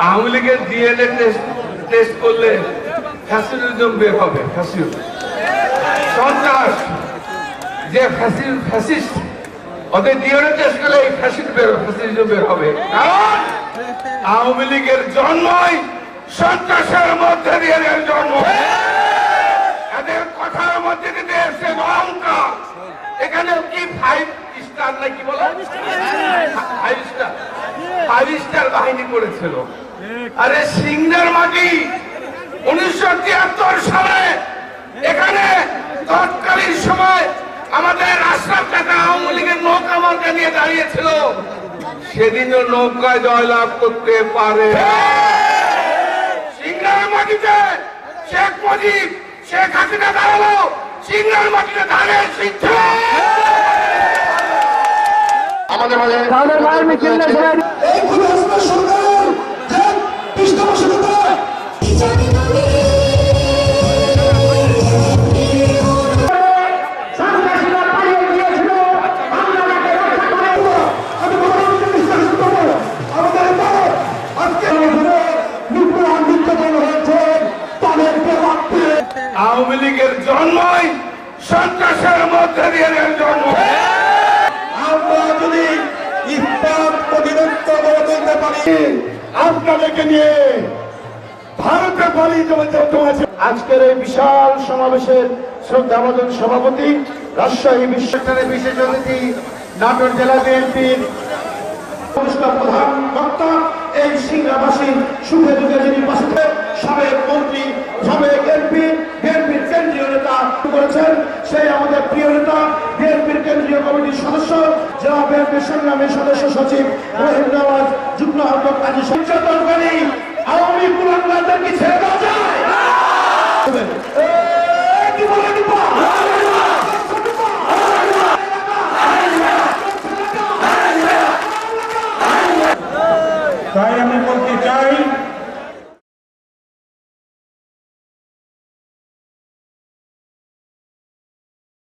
আওয়ামী লীগের DNA test করলে ফ্যাসিলিজম বের হবে। সন্ত্রাস যে ফ্যাসিস্ট, ওদের ডিএনএ টেস্ট করলে এই ফ্যাসিলিজম বের হবে। কারণ আওয়ামী লীগের জন্মই সন্ত্রাসের মধ্যে দিয়ে জন্ম। এদের কথার মধ্যে দিয়ে এসে অহংকার। এখানে কি 5 স্টার নাকি বলো, 5 স্টার বাহিনী করেছিল। আরে সিংহের মাটি 1973 সালে এখানে তৎকালীন সময় আমাদের আশরাফ চাচা আওয়ামী লীগের নৌকা মার্কা নিয়ে দাঁড়িয়েছিল। সেদিনও নৌকায় জয়লাভ করতে পারে। সিংহের মাটিতে শেখ মুজিব, শেখ হাসিনা দাঁড়ালো, সিংহের মাটিতে দাঁড়িয়ে শিখছে। আমাদের মাঝে আওয়ামী লীগের জন্মই সন্ত্রাসের মধ্যে দিয়ে জন্ম। আমরা যদি ইফতার প্রতিরোধ করে তুলতে পারি, আপনাদেরকে নিয়ে ভারতে পালিয়ে আছে। আজকের এই বিশাল সমাবেশের শ্রদ্ধাভাজন সভাপতি, রাজশাহী বিশ্ববিদ্যালয়ের বিশেষ অতিথি, নাটোর জেলা বিএনপির প্রধান বক্তা, এই সিংহাবাসীর সুখে দুঃখে যিনি পাশে সাবেক মন্ত্রী, সাবেক বিএনপির কেন্দ্রীয় নেতা করেছেন, সেই আমাদের প্রিয় নেতা, বিএনপির কেন্দ্রীয় কমিটির সদস্য, জেলা বিএনপির সংগ্রামী সদস্য সচিব রহিম নওয়াজ, যুগ্ম আহ্বায়ক কাজী নির্যাতনকারী আওয়ামী কুলাঙ্গারদের ছেড়ে